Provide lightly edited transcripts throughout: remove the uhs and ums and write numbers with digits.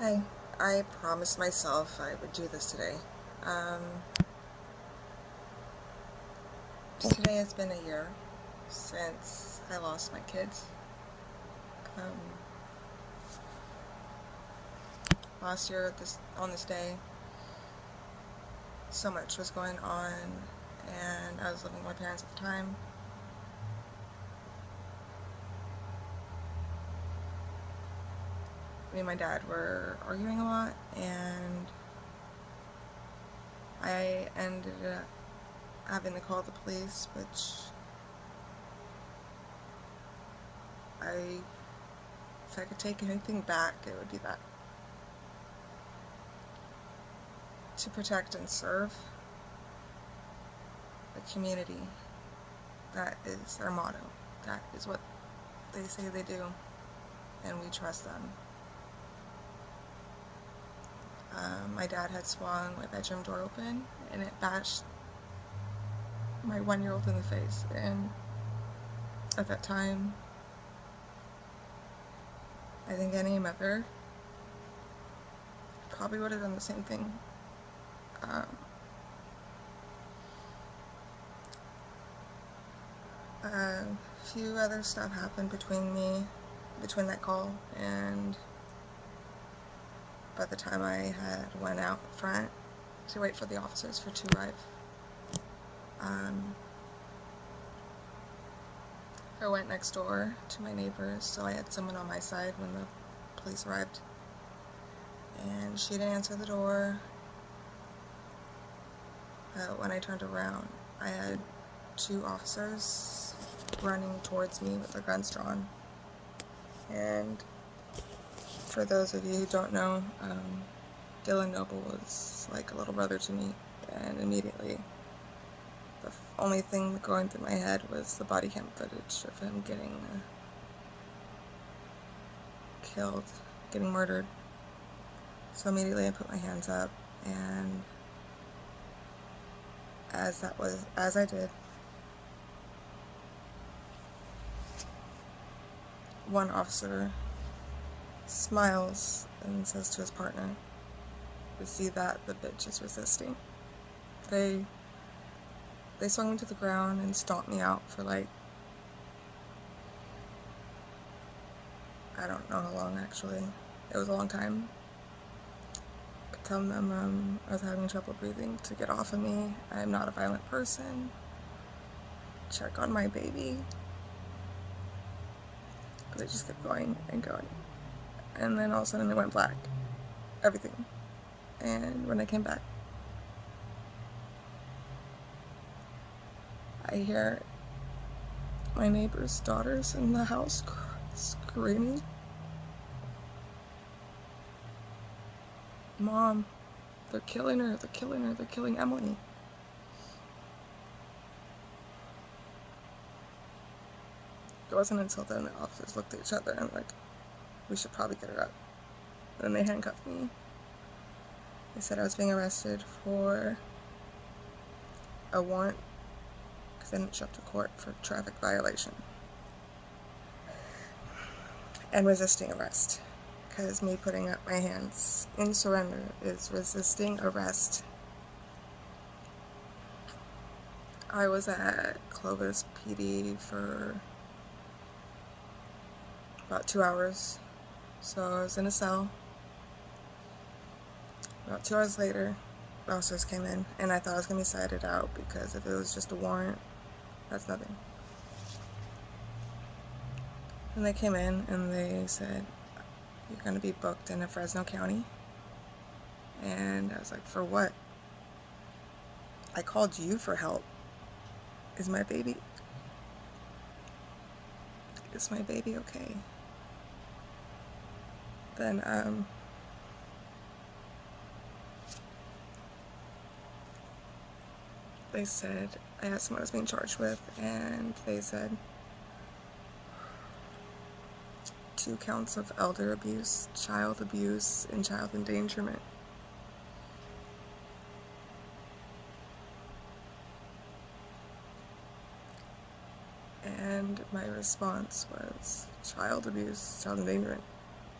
Hi, I promised myself I would do this today. Um, Today has been a year since I lost my kids. Um, Last year, on this day, so much was going on, and I was living with my parents at the time. Me and my dad were arguing a lot, and I ended up having to call the police, which if I could take anything back, it would be that. To protect and serve the community. That is their motto. That is what they say they do, and we trust them. My dad had swung my bedroom door open, and it bashed my 1-year-old in the face, and at that time, I think any mother probably would have done the same thing. A few other stuff happened between that call and by the time I had went out front to wait for the officers to arrive. I went next door to my neighbors, so I had someone on my side when the police arrived. And she didn't answer the door. When I turned around, I had 2 officers running towards me with their guns drawn. And for those of you who don't know, Dylan Noble was like a little brother to me, and immediately the only thing going through my head was the body cam footage of him getting killed, getting murdered. So immediately I put my hands up, and as I did, one officer smiles and says to his partner, "We see that the bitch is resisting." They swung me to the ground and stomped me out for like, I don't know how long actually. It was a long time. I could tell them I was having trouble breathing to get off of me. I am not a violent person. Check on my baby. But they just kept going and going. And then all of a sudden it went black. Everything. And when I came back, I hear my neighbor's daughters in the house screaming, "Mom, they're killing her, they're killing her, they're killing Emily." It wasn't until then the officers looked at each other and like, "We should probably get her up." And then they handcuffed me. They said I was being arrested for a warrant because I didn't show up to court for traffic violation and resisting arrest, because me putting up my hands in surrender is resisting arrest. I was at Clovis PD for about 2 hours, so I was in a cell. About 2 hours later, the officers came in, and I thought I was going to be cited out because if it was just a warrant, that's nothing. And they came in and they said, "You're going to be booked in Fresno County." And I was like, "For what?" "I called you for help. Is my baby okay?" Then they said, I asked them what I was being charged with, and they said 2 counts of elder abuse, and child endangerment. And my response was, child abuse, child endangerment,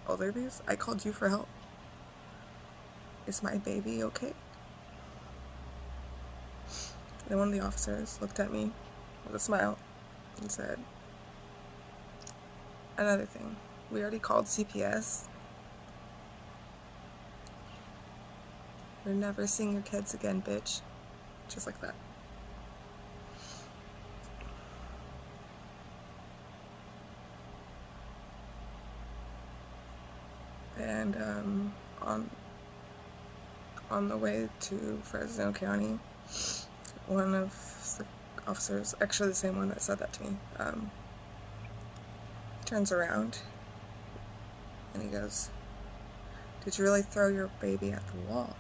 elder abuse? I called you for help. is my baby okay? Then one of the officers looked at me with a smile and said, another thing, we already called CPS. You're never seeing your kids again, bitch. Just like that. And on the way to Fresno County, one of the officers, actually the same one that said that to me, turns around and he goes, "Did you really throw your baby at the wall?"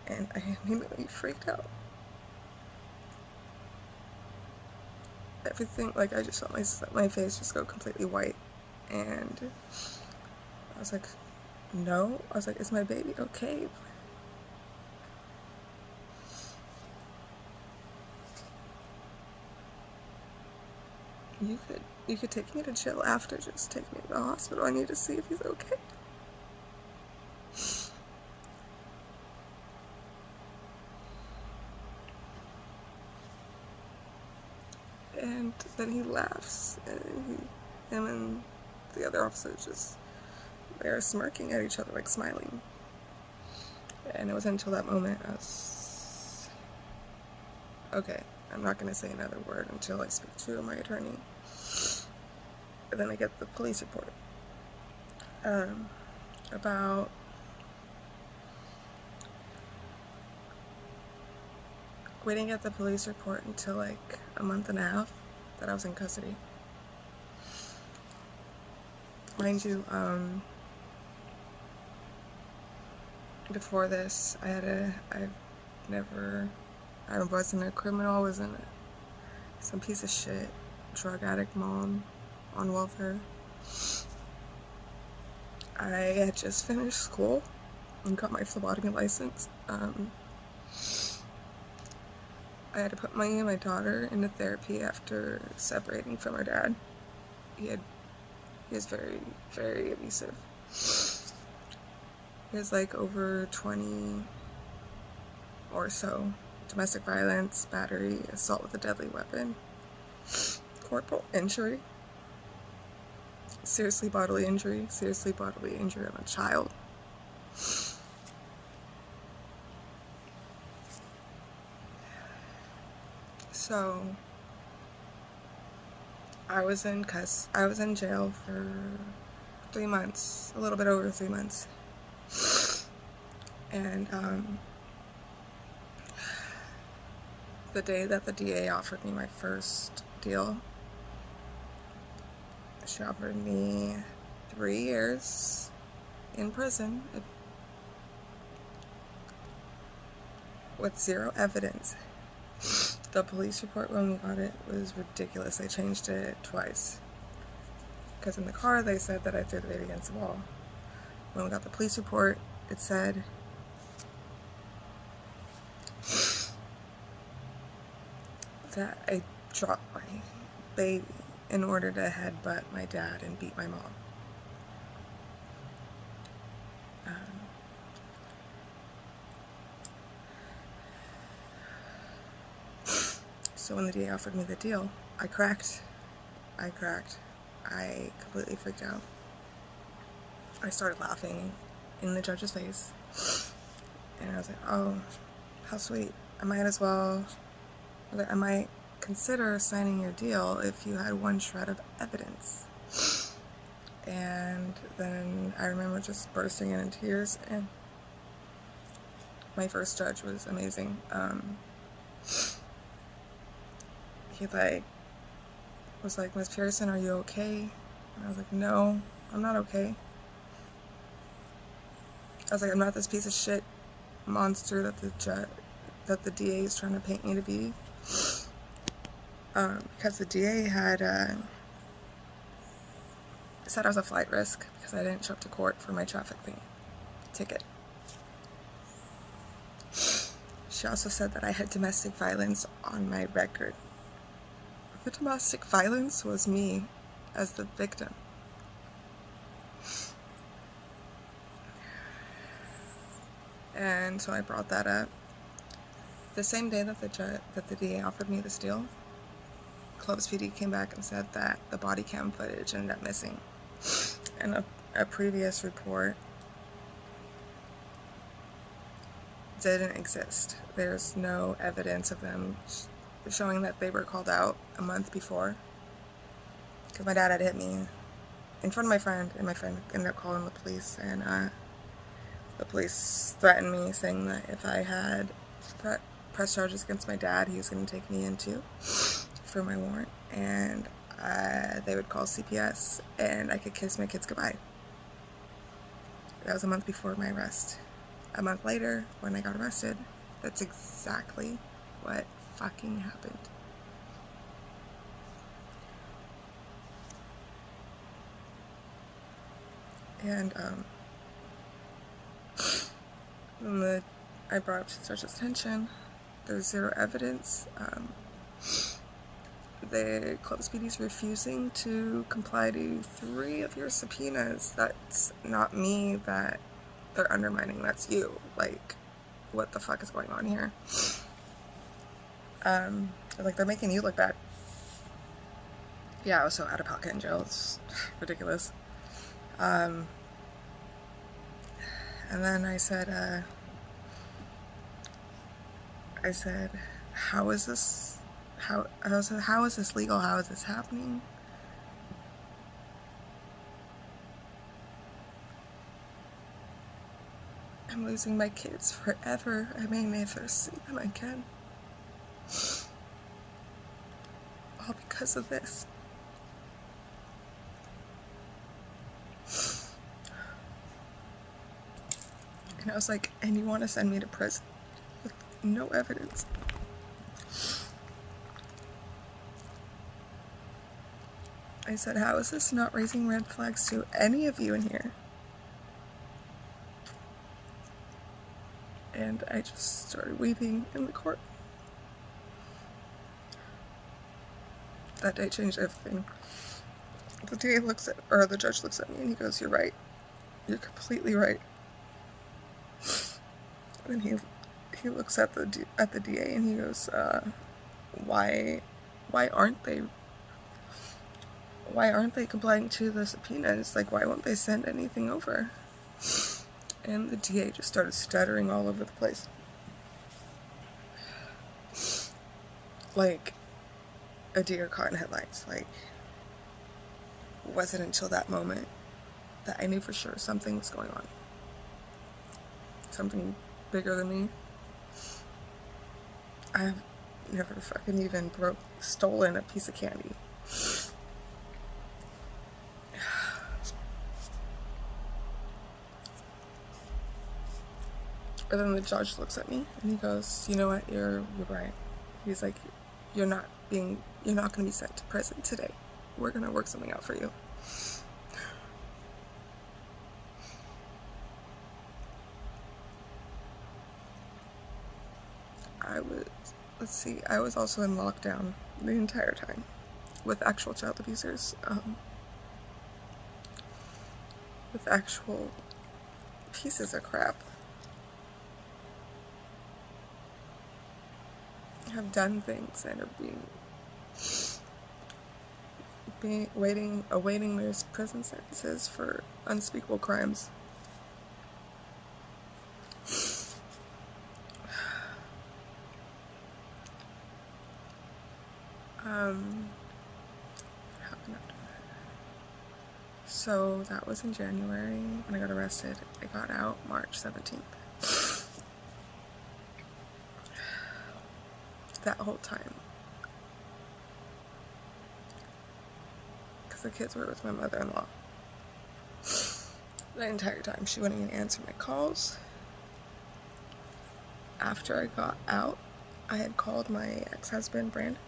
And I immediately freaked out. Everything, like, I just felt my face just go completely white, and I was like, no. I was like, is my baby okay? You could take me to jail after, just take me to the hospital. I need to see if he's okay. And then he laughs, and him and the other officers they're smirking at each other, like smiling. And it was until that moment I was, okay, I'm not going to say another word until I speak to my attorney. And then I get the police report. We didn't get the police report until like a month and a half that I was in custody. Mind you, before this, I wasn't a criminal, I wasn't some piece of shit, drug addict mom on welfare. I had just finished school and got my phlebotomy license. I had to put me and my daughter into therapy after separating from her dad. He was very, very abusive. He was like over 20 or so. Domestic violence, battery, assault with a deadly weapon, corporal injury, seriously bodily injury on a child. So I was in jail for 3 months, a little bit over 3 months. And the day that the DA offered me my first deal, she offered me 3 years in prison with zero evidence. The police report when we got it was ridiculous. They changed it twice. Because in the car they said that I threw the baby against the wall. When we got the police report, it said that I dropped my baby in order to headbutt my dad and beat my mom. So when the DA offered me the deal, I cracked. I completely freaked out. I started laughing in the judge's face. And I was like, oh, how sweet. I might consider signing your deal if you had one shred of evidence. And then I remember just bursting into tears, and my first judge was amazing. He was like, "Ms. Pearson, are you okay?" And I was like, "No, I'm not okay." I was like, "I'm not this piece of shit monster that the DA is trying to paint me to be." Because the DA had said I was a flight risk because I didn't show up to court for my traffic ticket. She also said that I had domestic violence on my record. The domestic violence was me as the victim. And so I brought that up. The same day that the DA offered me this deal, Clovis PD came back and said that the body cam footage ended up missing. And a previous report didn't exist. There's no evidence of them showing that they were called out a month before. Because my dad had hit me in front of my friend, and my friend ended up calling the police, and the police threatened me, saying that if I had press charges against my dad, he was going to take me in too for my warrant, and they would call CPS, and I could kiss my kids goodbye. That was a month before my arrest. A month later, when I got arrested, that's exactly what fucking happened. And when I brought up to the judge's attention, there's zero evidence. The Clovis PD is refusing to comply to 3 of your subpoenas. That's not me that they're undermining, that's you. Like, what the fuck is going on here? Like, they're making you look bad. Yeah, I was so out of pocket in jail, it's ridiculous. And then I said, how is this, how is this legal? How is this happening? I'm losing my kids forever. I may never see them again. All because of this. And I was like, and you want to send me to prison with no evidence? I said, how is this not raising red flags to any of you in here? And I just started weeping in the court. That day changed everything. The DA looks at, or the judge looks at me and he goes, "You're right. You're completely right." And he looks at the DA and he goes, why aren't they complying to the subpoenas? Like, why won't they send anything over? And the DA just started stuttering all over the place. Like a deer caught in headlights. Like, it wasn't until that moment that I knew for sure something was going on. Something bigger than me. I've never fucking even stolen a piece of candy. And then the judge looks at me and he goes, "You know what, you're right." He's like, you're not going to be sent to prison today. We're going to work something out for you." I was also in lockdown the entire time with actual child abusers, with actual pieces of crap. Have done things and are awaiting their prison sentences for unspeakable crimes. So that was in January when I got arrested. I got out March 17th. That whole time, because the kids were with my mother-in-law. The entire time, she wouldn't even answer my calls. After I got out, I had called my ex-husband, Brandon.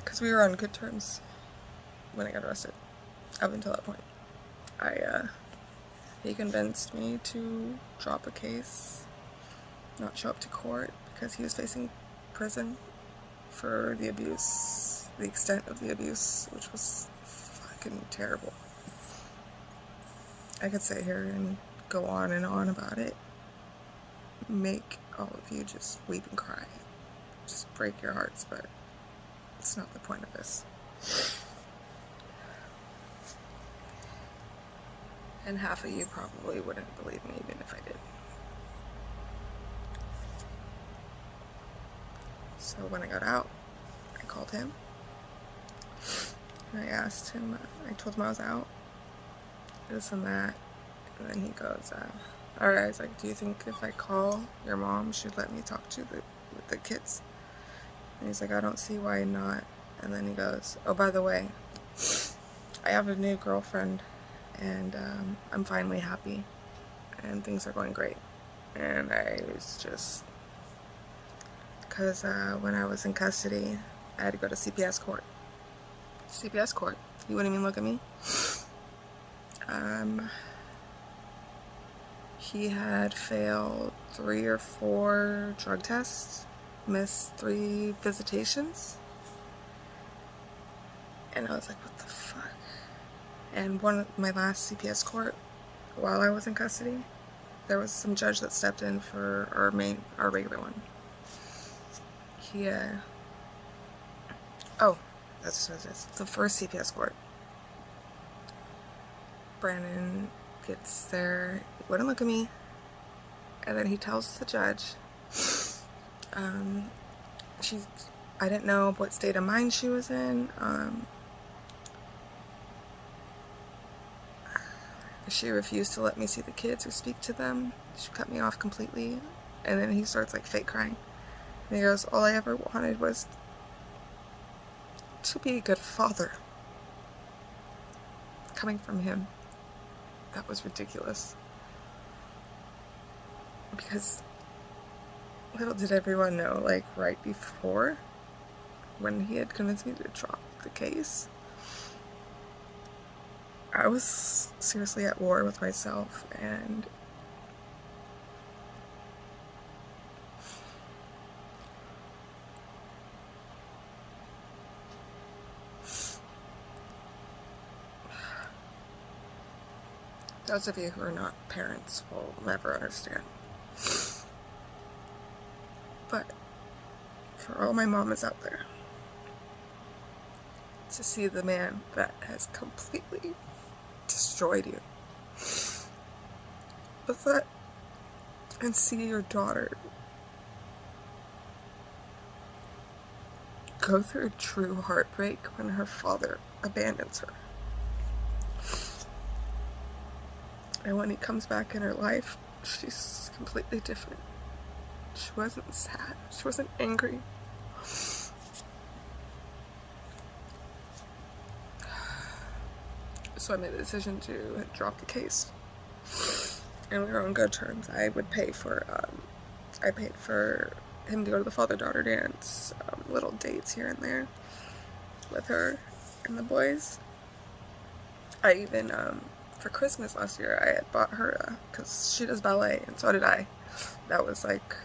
Because we were on good terms when I got arrested. Up until that point. He convinced me to drop a case, not show up to court, because he was facing prison for the abuse, the extent of the abuse, which was fucking terrible. I could sit here and go on and on about it, make all of you just weep and cry, just break your hearts, but it's not the point of this. And half of you probably wouldn't believe me even if I did. So when I got out, I called him and I asked him, I told him I was out, this and that, and then he goes, alright, I was like, do you think if I call your mom, she'd let me talk to the kids? And he's like, I don't see why not. And then he goes, oh, by the way, I have a new girlfriend, and I'm finally happy, and things are going great. And I was just, because when I was in custody, I had to go to CPS court. CPS court. You wouldn't even look at me. He had failed 3 or 4 drug tests, missed 3 visitations, and I was like, what the fuck? And one of my last CPS court, while I was in custody, there was some judge that stepped in for our regular one. He, oh, that's what it is. The first CPS court. Brandon gets there, he wouldn't look at me, and then he tells the judge, I didn't know what state of mind she was in, she refused to let me see the kids or speak to them, she cut me off completely, and then he starts like fake crying, and he goes, all I ever wanted was to be a good father. Coming from him, that was ridiculous. Because little did everyone know, like right before, when he had convinced me to drop the case, I was seriously at war with myself, and those of you who are not parents will never understand. But for all my mamas out there, to see the man that has completely destroyed you, but that, and see your daughter go through true heartbreak when her father abandons her. And when he comes back in her life, she's completely different. She wasn't sad. She wasn't angry. So I made the decision to drop the case. And we were on good terms. I would pay for, I paid for him to go to the father-daughter dance, little dates here and there with her and the boys. I even, for Christmas last year, I had bought her, because she does ballet, and so did I. That was like,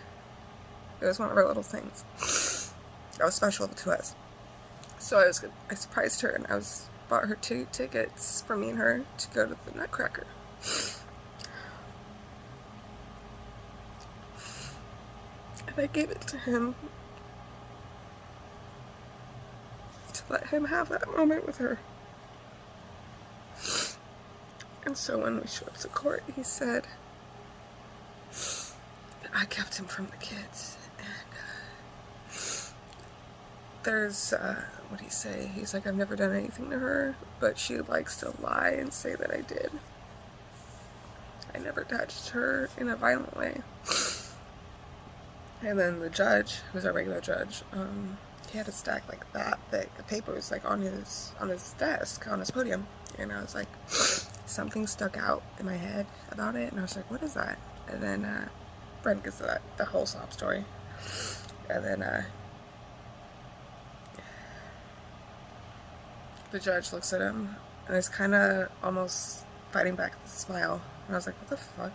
it was one of our little things. That was special to us. So I surprised her, and bought her 2 tickets for me and her to go to the Nutcracker. And I gave it to him to let him have that moment with her. And so when we showed up to court, he said that I kept him from the kids. And there's, what'd he say? He's like, I've never done anything to her, but she likes to lie and say that I did. I never touched her in a violent way. And then the judge, who's our regular judge, he had a stack like that thick of papers like on his desk, on his podium. And I was like, something stuck out in my head about it, and I was like, what is that? And then Brent gets to the whole sob story. And then the judge looks at him and is kind of almost fighting back with a smile. And I was like, what the fuck?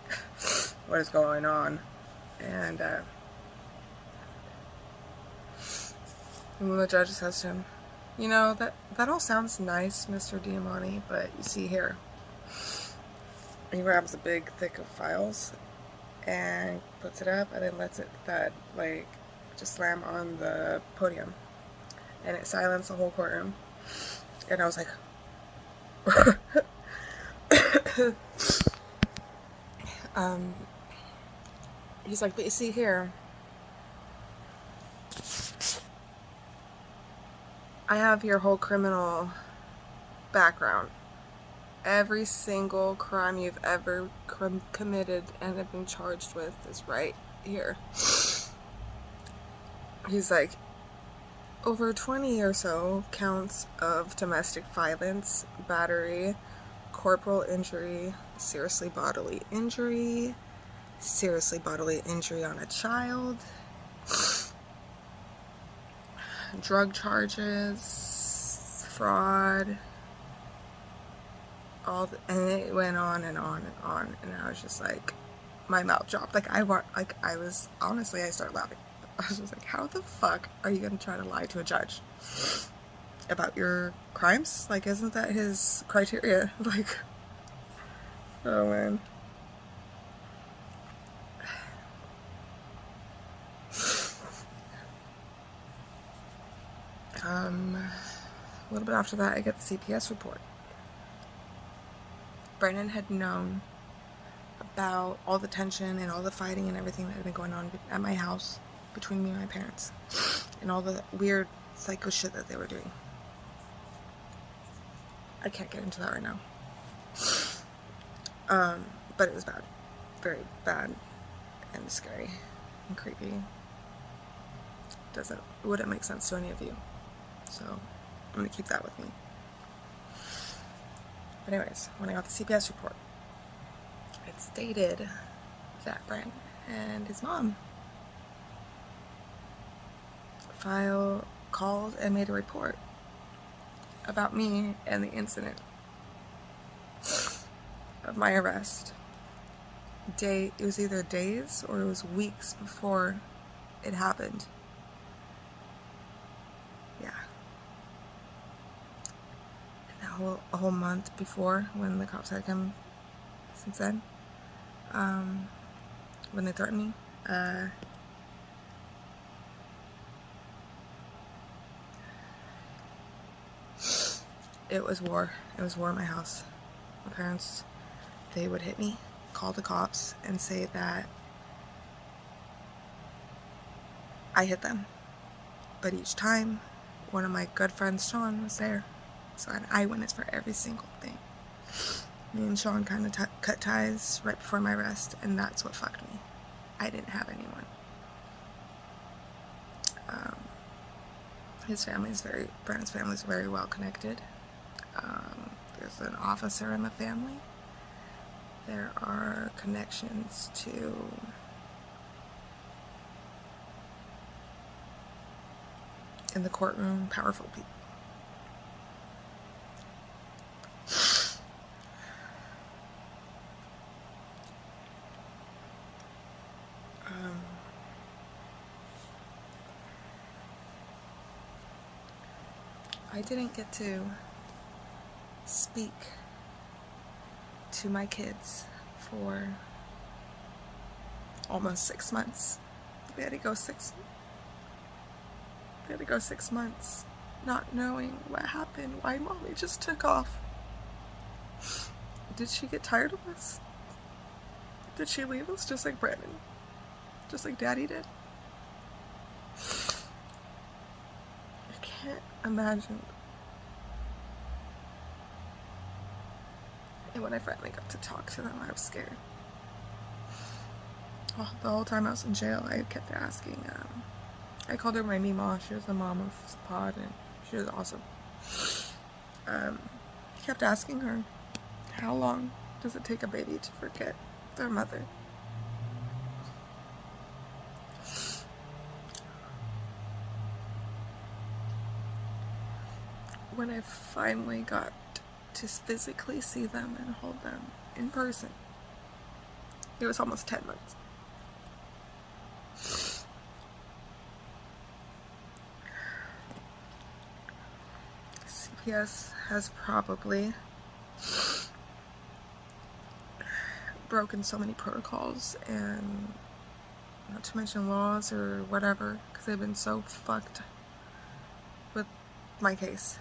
What is going on? And then the judge says to him, you know, that all sounds nice, Mr. Diamante, but you see here. He grabs a big thick of files and puts it up and then lets it like just slam on the podium, and it silenced the whole courtroom. And I was like he's like, but you see here, I have your whole criminal background. Every single crime you've ever committed and have been charged with is right here. He's like, over 20 or so counts of domestic violence, battery, corporal injury, seriously bodily injury on a child, drug charges, fraud, and it went on and on and on, and I was just like, my mouth dropped. Like, I started laughing. I was just like, how the fuck are you gonna try to lie to a judge about your crimes? Like, isn't that his criteria? Like, oh man. A little bit after that, I get the CPS report. Brennan had known about all the tension and all the fighting and everything that had been going on at my house between me and my parents, and all the weird psycho shit that they were doing. I can't get into that right now. But it was bad. Very bad and scary and creepy. Wouldn't make sense to any of you. So I'm gonna keep that with me. But anyways, when I got the CPS report, it stated that Brent and his mom called and made a report about me and the incident of my arrest. It was either days or it was weeks before it happened. Yeah. And a whole month before, when the cops had come since then, when they threatened me, it was war. It was war in my house. My parents, they would hit me, call the cops, and say that I hit them. But each time, one of my good friends, Sean, was there. So I had eyewitness for every single thing. Me and Sean kind of cut ties right before my arrest, and that's what fucked me. I didn't have anyone. Brennan's family is very well connected. There's an officer in the family. There are connections to in the courtroom, powerful people. I didn't get to speak to my kids for almost 6 months. We had to go 6 months not knowing what happened, why mommy just took off. Did she get tired of us? Did she leave us just like Brandon? Just like Daddy did? I can't imagine. And when I finally got to talk to them, I was scared. The whole time I was in jail, I kept asking, I called her my Mima. She was the mom of Pod, and she was awesome. I kept asking her, how long does it take a baby to forget their mother? When I finally got to physically see them and hold them in person, it was almost 10 months. CPS has probably broken so many protocols, and not to mention laws or whatever, because they've been so fucked with my case.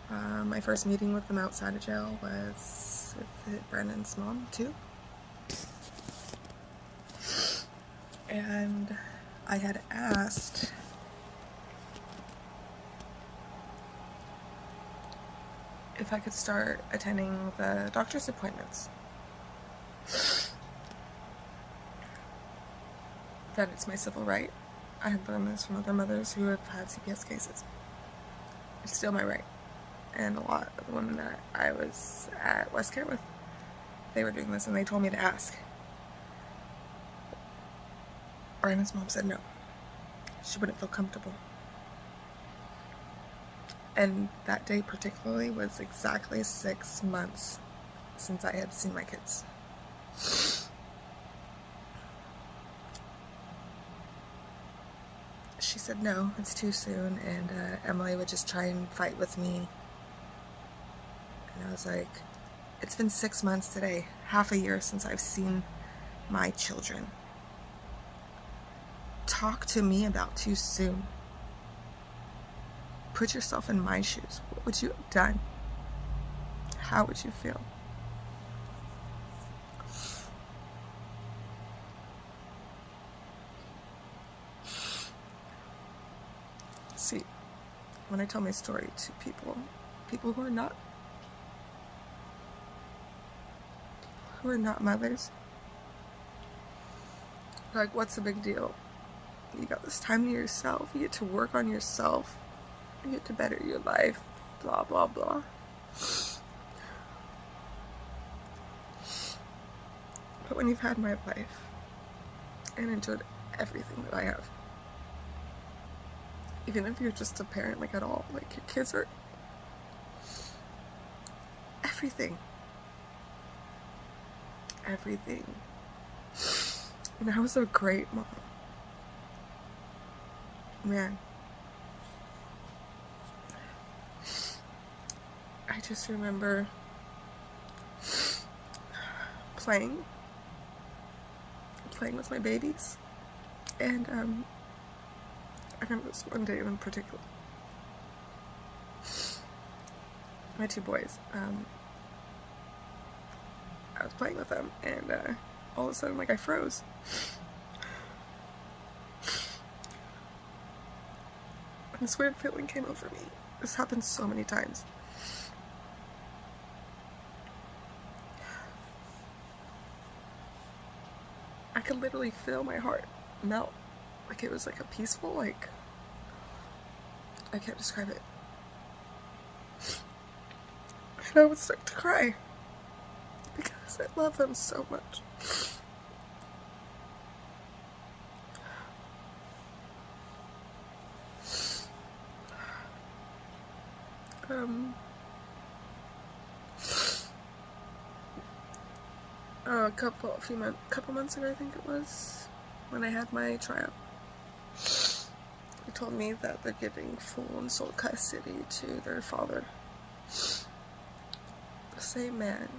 My first meeting with them outside of jail was with Brandon's mom too, and I had asked if I could start attending the doctor's appointments. That it's my civil right. I have learned this from other mothers who have had CPS cases. It's still my right. And a lot of the women that I was at Westcare with, they were doing this, and they told me to ask. Brandon's mom said no. She wouldn't feel comfortable. And that day particularly was exactly 6 months since I had seen my kids. She said no, it's too soon, and Emily would just try and fight with me. And I was like, it's been 6 months today, half a year since I've seen my children. Talk to me about too soon. Put yourself in my shoes. What would you have done? How would you feel? See, when I tell my story to people who are not mothers, they're like, what's the big deal? You got this time to yourself, you get to work on yourself, you get to better your life, blah blah blah. But when you've had my life and enjoyed everything that I have, even if you're just a parent, like at all, like your kids are everything. And I was a great mom. Man. I just remember playing with my babies, and I remember this one day in particular. My two boys, I was playing with them, and all of a sudden, like, I froze. And this weird feeling came over me. This happened so many times. I could literally feel my heart melt. Like it was like a peaceful, like, I can't describe it. And I would start to cry because I love them so much. A couple months ago, I think it was, when I had my trial, they told me that they're giving full and sole custody to their father. The same man.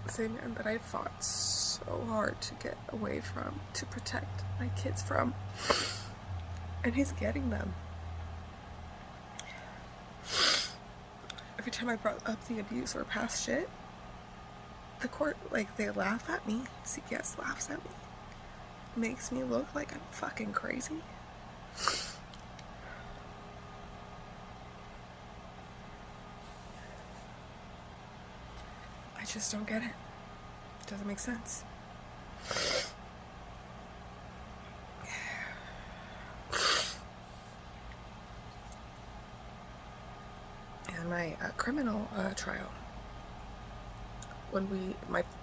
The same man that I fought so hard to get away from, to protect my kids from. And he's getting them. Every time I brought up the abuse or past shit, the court, like, they laugh at me. CPS laughs at me. Makes me look like I'm fucking crazy. I just don't get it. It doesn't make sense. And my criminal trial, when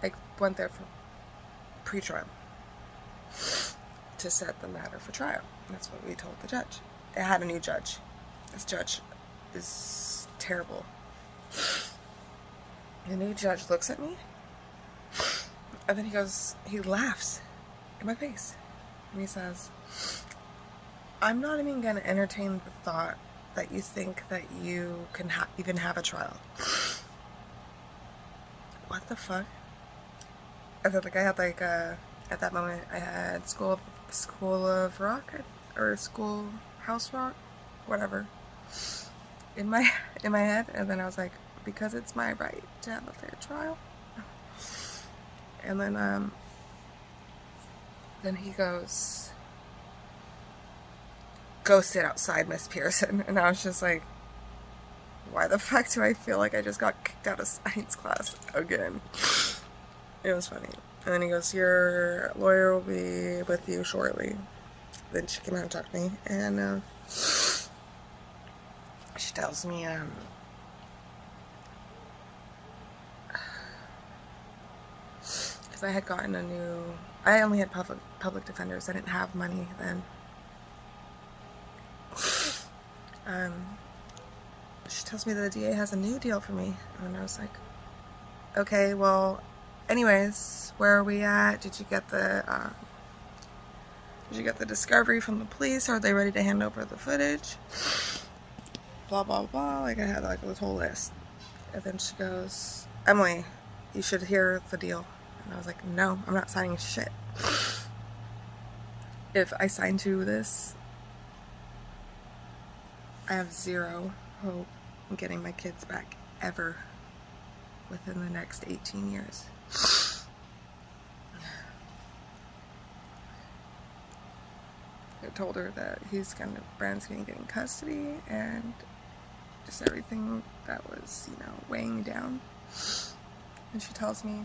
I went there for pre-trial to set the matter for trial. That's what we told the judge. It had a new judge. This judge is terrible. The new judge looks at me, and then he laughs in my face, and he says, I'm not even gonna entertain the thought that you think that you can even have a trial. What the fuck? I felt like I had like at that moment I had School of Rock or Schoolhouse Rock, whatever, in my head, and then I was like, because it's my right to have a fair trial. And then he goes, go sit outside, Miss Pearson. And I was just like, why the fuck do I feel like I just got kicked out of science class again? It was funny. And then he goes, your lawyer will be with you shortly. Then she came out and talked to me, and she tells me, because I had gotten I only had public defenders. I didn't have money then. She tells me that the DA has a new deal for me, and I was like, okay, well, anyways, where are we at? Did you get the discovery from the police? Are they ready to hand over the footage? Blah, blah, blah. Like, I had like this whole list. And then she goes, Emily, you should hear the deal. And I was like, no, I'm not signing shit. If I sign to this, I have zero hope in getting my kids back ever within the next 18 years. I told her that Brandon's gonna get in custody, and just everything that was, weighing me down. And she tells me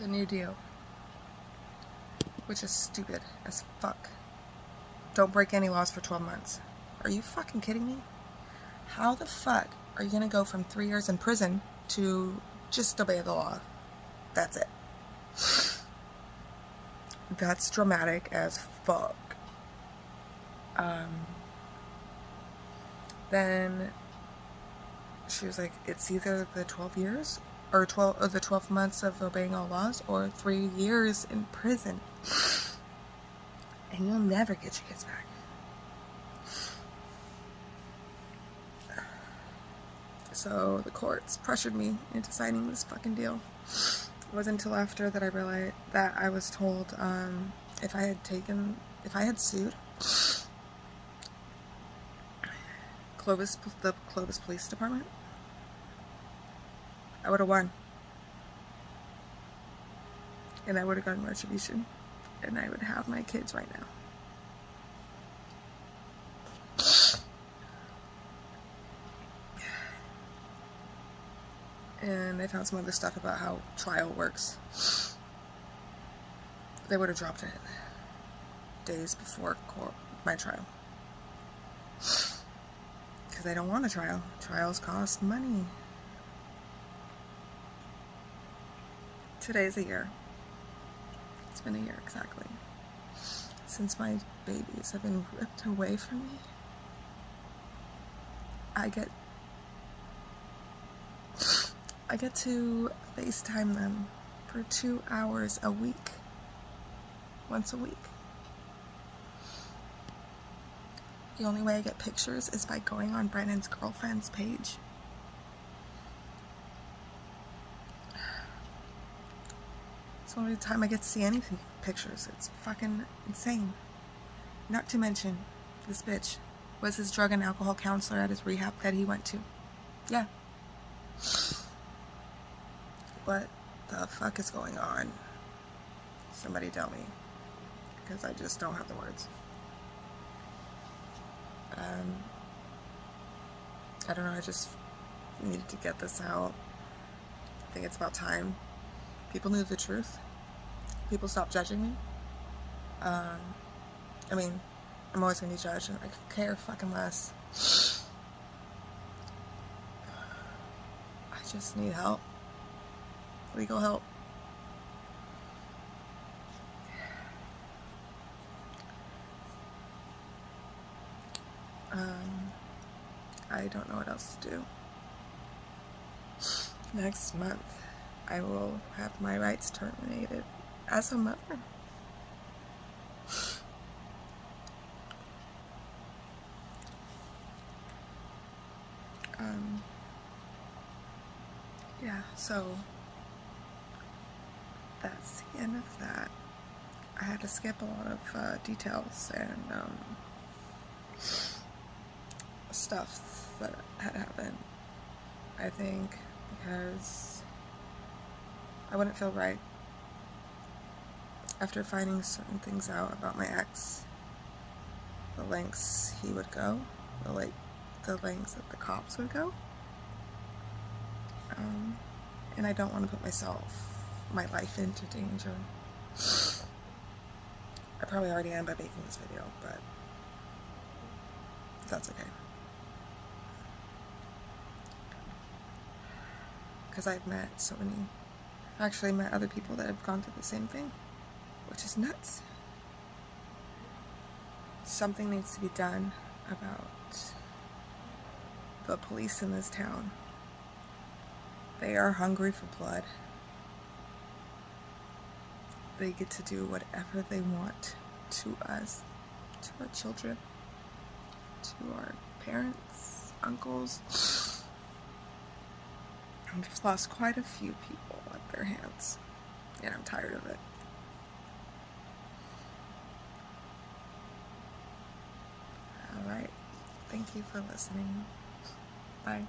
the new deal, which is stupid as fuck. Don't break any laws for 12 months. Are you fucking kidding me? How the fuck are you gonna go from 3 years in prison to just obey the law? That's it. That's dramatic as fuck. Then she was like, it's either the 12 years or the 12 months of obeying all laws or 3 years in prison. And you'll never get your kids back. So the courts pressured me into signing this fucking deal. It wasn't until after that I realized that I was told if I had sued the Clovis Police Department, I would have won. And I would have gotten retribution. And I would have my kids right now. And I found some other stuff about how trial works. They would have dropped it days before my trial. Because they don't want a trial. Trials cost money. Today's a year. It's been a year exactly since my babies have been ripped away from me. I get to FaceTime them for 2 hours a week, once a week. The only way I get pictures is by going on Brandon's girlfriend's page. It's the only time I get to see any pictures. It's fucking insane. Not to mention, this bitch was his drug and alcohol counselor at his rehab that he went to. Yeah. What the fuck is going on? Somebody tell me. Because I just don't have the words. I don't know, I just needed to get this out. I think it's about time. People knew the truth. People stopped judging me. I mean, I'm always going to be judged. I could care fucking less. I just need help. Legal help. I don't know what else to do. Next month, I will have my rights terminated as a mother. So that's the end of that. I had to skip a lot of details and stuff that had happened. I think because I wouldn't feel right after finding certain things out about my ex, the lengths he would go, the lengths that the cops would go, and I don't want to put my life into danger. I probably already am by making this video, but that's okay. Because I've actually met other people that have gone through the same thing, which is nuts. Something needs to be done about the police in this town. They are hungry for blood. They get to do whatever they want to us, to our children, to our parents, uncles. I've just lost quite a few people at their hands, and I'm tired of it. Alright, thank you for listening. Bye.